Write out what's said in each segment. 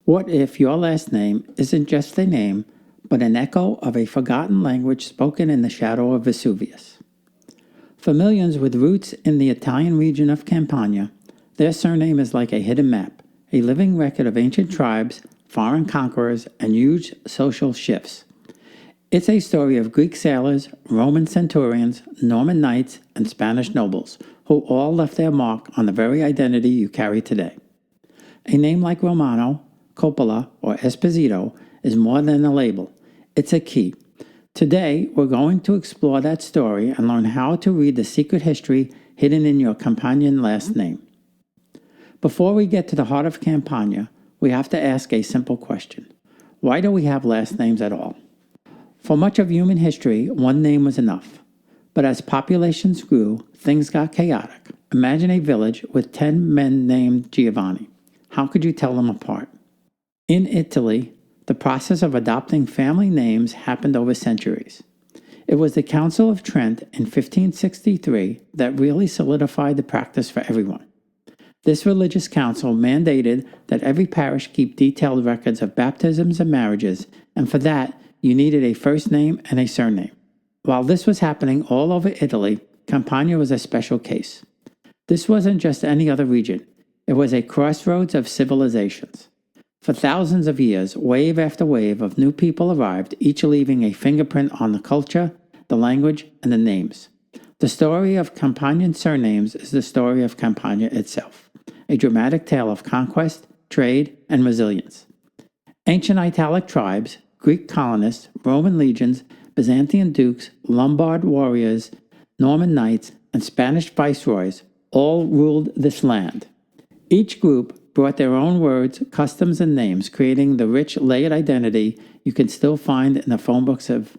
What if your last name isn't just a name, but an echo of a forgotten language spoken in the shadow of Vesuvius? For millions with roots in the Italian region of Campania, their surname is like a hidden map, a living record of ancient tribes, foreign conquerors, and huge social shifts. It's a story of Greek sailors, Roman centurions, Norman knights, and Spanish nobles, who all left their mark on the very identity you carry today. A name like Romano, Coppola, or Esposito is more than a label. It's a key. Today, we're going to explore that story and learn how to read the secret history hidden in your Campanian last name. Before we get to the heart of Campania, we have to ask a simple question. Why do we have last names at all? For much of human history, one name was enough. But as populations grew, things got chaotic. Imagine a village with 10 men named Giovanni. How could you tell them apart? In Italy, the process of adopting family names happened over centuries. It was the Council of Trent in 1563 that really solidified the practice for everyone. This religious council mandated that every parish keep detailed records of baptisms and marriages, and for that, you needed a first name and a surname. While this was happening all over Italy, Campania was a special case. This wasn't just any other region. It was a crossroads of civilizations. For thousands of years, wave after wave of new people arrived, each leaving a fingerprint on the culture, the language, and the names. The story of Campanian surnames is the story of Campania itself, a dramatic tale of conquest, trade, and resilience. Ancient Italic tribes, Greek colonists, Roman legions, Byzantine dukes, Lombard warriors, Norman knights, and Spanish viceroys all ruled this land. Each group brought their own words, customs, and names, creating the rich, layered identity you can still find in the phone books of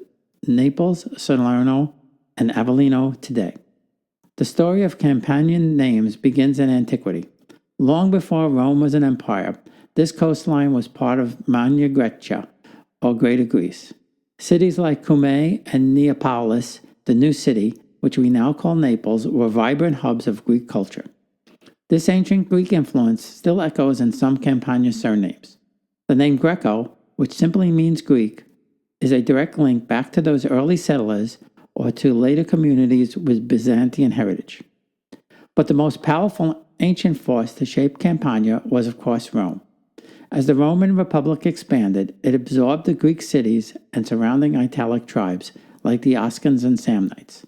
Naples, Salerno, and Avellino today. The story of Campanian names begins in antiquity. Long before Rome was an empire, this coastline was part of Magna Graecia, or Greater Greece. Cities like Cumae and Neapolis, the new city, which we now call Naples, were vibrant hubs of Greek culture. This ancient Greek influence still echoes in some Campania surnames. The name Greco, which simply means Greek, is a direct link back to those early settlers or to later communities with Byzantine heritage. But the most powerful ancient force to shape Campania was, of course, Rome. As the Roman Republic expanded, it absorbed the Greek cities and surrounding Italic tribes like the Oscans and Samnites.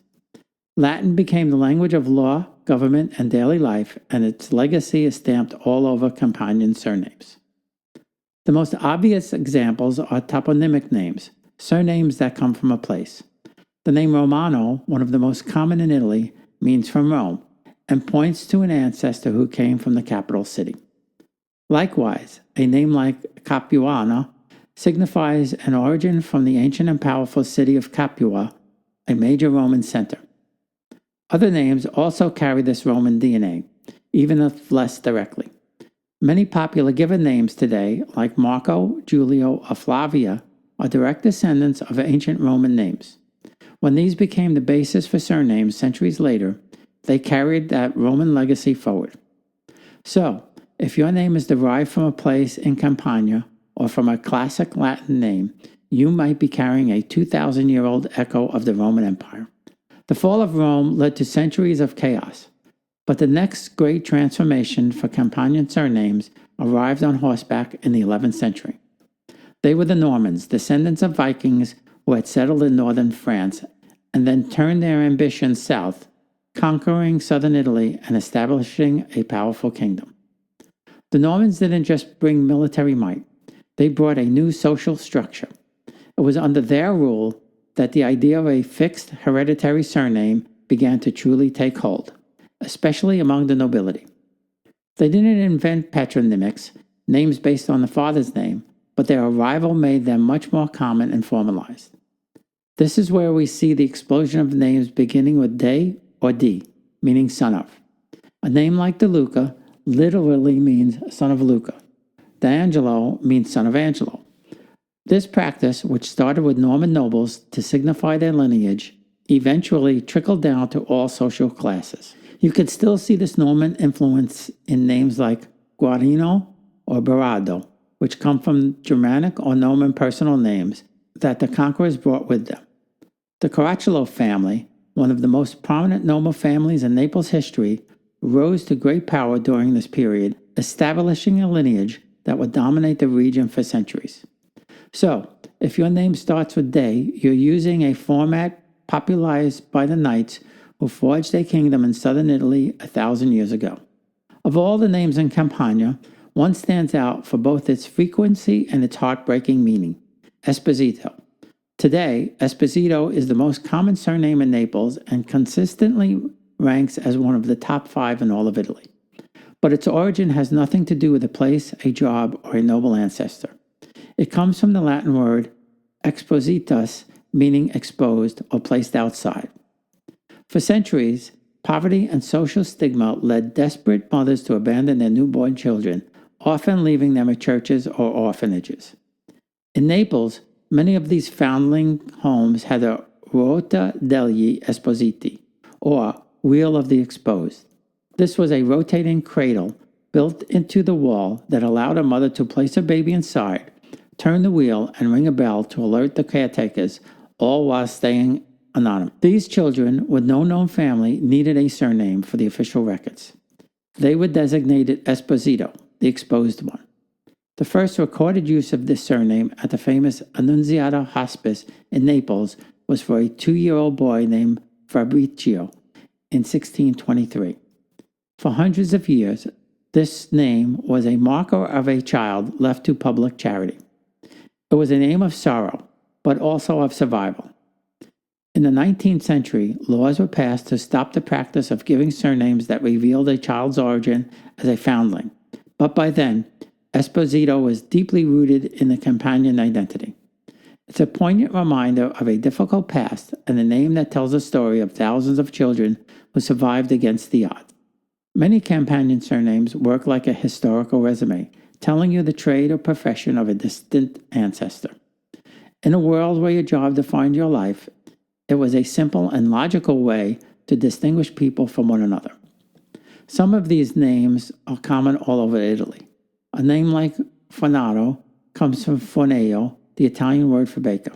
Latin became the language of law, government, and daily life, and its legacy is stamped all over Campanian surnames. The most obvious examples are toponymic names, surnames that come from a place. The name Romano, one of the most common in Italy, means from Rome, and points to an ancestor who came from the capital city. Likewise, a name like Capuana signifies an origin from the ancient and powerful city of Capua, a major Roman center. Other names also carry this Roman DNA, even if less directly. Many popular given names today, like Marco, Giulio, or Flavia, are direct descendants of ancient Roman names. When these became the basis for surnames centuries later, they carried that Roman legacy forward. So, if your name is derived from a place in Campania or from a classic Latin name, you might be carrying a 2,000-year-old echo of the Roman Empire. The fall of Rome led to centuries of chaos, but the next great transformation for Campanian surnames arrived on horseback in the 11th century. They were the Normans, descendants of Vikings who had settled in northern France and then turned their ambitions south, conquering southern Italy and establishing a powerful kingdom. The Normans didn't just bring military might, they brought a new social structure. It was under their rule that the idea of a fixed hereditary surname began to truly take hold, especially among the nobility. They didn't invent patronymics, names based on the father's name, but their arrival made them much more common and formalized. This is where we see the explosion of names beginning with De or Di, meaning son of. A name like De Luca literally means son of Luca. D'Angelo means son of Angelo. This practice, which started with Norman nobles to signify their lineage, eventually trickled down to all social classes. You could still see this Norman influence in names like Guarino or Berardo, which come from Germanic or Norman personal names that the conquerors brought with them. The Caracciolo family, one of the most prominent noble families in Naples history, rose to great power during this period, establishing a lineage that would dominate the region for centuries. So, if your name starts with day, you're using a format popularized by the knights who forged a kingdom in southern Italy 1,000 years ago. Of all the names in Campania, one stands out for both its frequency and its heartbreaking meaning: Esposito. Today, Esposito is the most common surname in Naples and consistently ranks as one of the top 5 in all of Italy. But its origin has nothing to do with a place, a job, or a noble ancestor. It comes from the Latin word expositus, meaning exposed or placed outside. For centuries, poverty and social stigma led desperate mothers to abandon their newborn children, often leaving them at churches or orphanages. In Naples, many of these foundling homes had a ruota degli espositi, or wheel of the exposed. This was a rotating cradle built into the wall that allowed a mother to place her baby inside, turn the wheel, and ring a bell to alert the caretakers, all while staying anonymous. These children, with no known family, needed a surname for the official records. They were designated Esposito, the exposed one. The first recorded use of this surname at the famous Annunziata Hospice in Naples was for a 2-year-old boy named Fabrizio in 1623. For hundreds of years, this name was a marker of a child left to public charity. It was a name of sorrow, but also of survival. In the 19th century, laws were passed to stop the practice of giving surnames that revealed a child's origin as a foundling. But by then, Esposito was deeply rooted in the Campanian identity. It's a poignant reminder of a difficult past and a name that tells a story of thousands of children who survived against the odds. Many Campanian surnames work like a historical resume, telling you the trade or profession of a distant ancestor. In a world where your job defined your life, it was a simple and logical way to distinguish people from one another. Some of these names are common all over Italy. A name like Fornato comes from forneo, the Italian word for baker.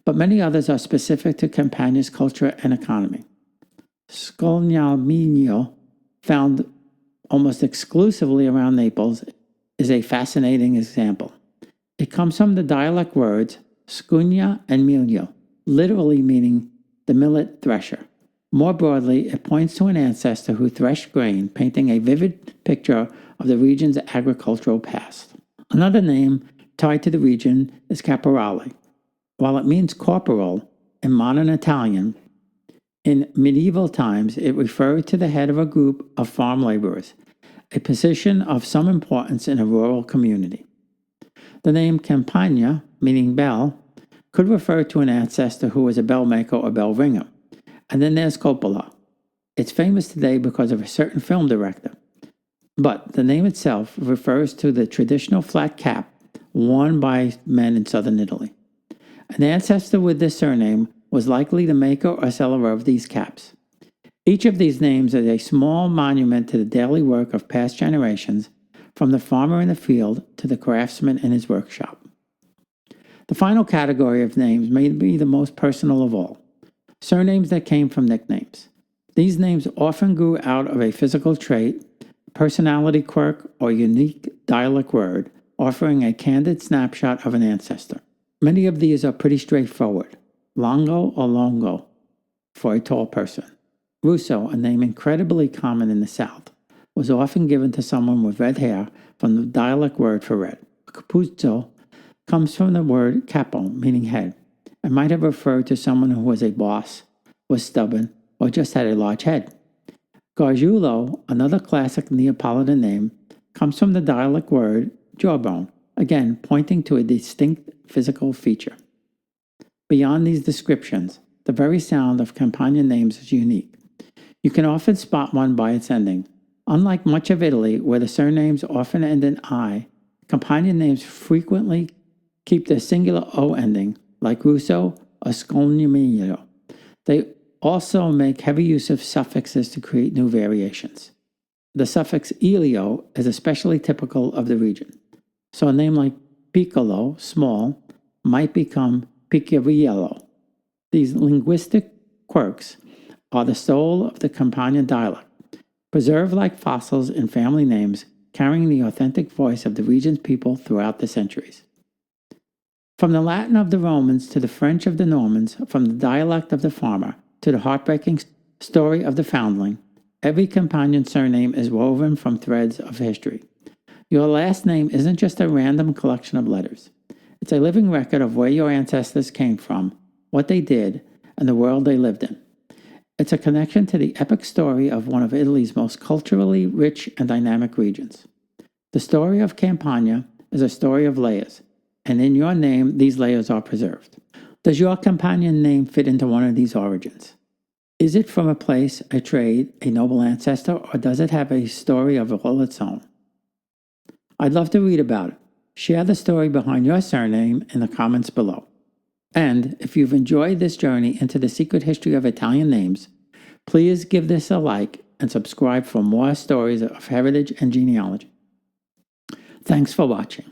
But many others are specific to Campania's culture and economy. Scognamino, found almost exclusively around Naples, is a fascinating example. It comes from the dialect words scugna and miglio, literally meaning the millet thresher. More broadly, it points to an ancestor who threshed grain, painting a vivid picture of the region's agricultural past. Another name tied to the region is caporale. While it means corporal in modern Italian, in medieval times it referred to the head of a group of farm laborers, a position of some importance in a rural community. The name Campania, meaning bell, could refer to an ancestor who was a bell maker or bell ringer. And then there's Coppola. It's famous today because of a certain film director. But the name itself refers to the traditional flat cap worn by men in southern Italy. An ancestor with this surname was likely the maker or seller of these caps. Each of these names is a small monument to the daily work of past generations, from the farmer in the field to the craftsman in his workshop. The final category of names may be the most personal of all: surnames that came from nicknames. These names often grew out of a physical trait, personality quirk, or unique dialect word, offering a candid snapshot of an ancestor. Many of these are pretty straightforward: Longo or Longo for a tall person. Russo, a name incredibly common in the South, was often given to someone with red hair from the dialect word for red. Capuzzo comes from the word capo, meaning head, and might have referred to someone who was a boss, was stubborn, or just had a large head. Gargiulo, another classic Neapolitan name, comes from the dialect word jawbone, again pointing to a distinct physical feature. Beyond these descriptions, the very sound of Campanian names is unique. You can often spot one by its ending. Unlike much of Italy, where the surnames often end in I, Campanian names frequently keep their singular O ending, like Russo or Scognamino. They also make heavy use of suffixes to create new variations. The suffix "ilio" is especially typical of the region. So a name like piccolo, small, might become piccirillo. These linguistic quirks are the soul of the Campanian dialect, preserved like fossils in family names, carrying the authentic voice of the region's people throughout the centuries. From the Latin of the Romans to the French of the Normans, from the dialect of the farmer to the heartbreaking story of the foundling, every Campanian surname is woven from threads of history. Your last name isn't just a random collection of letters. It's a living record of where your ancestors came from, what they did, and the world they lived in. It's a connection to the epic story of one of Italy's most culturally rich and dynamic regions. The story of Campania is a story of layers, and in your name, these layers are preserved. Does your Campanian name fit into one of these origins? Is it from a place, a trade, a noble ancestor, or does it have a story of all its own? I'd love to read about it. Share the story behind your surname in the comments below. And if you've enjoyed this journey into the secret history of Italian names, please give this a like and subscribe for more stories of heritage and genealogy. Thanks for watching.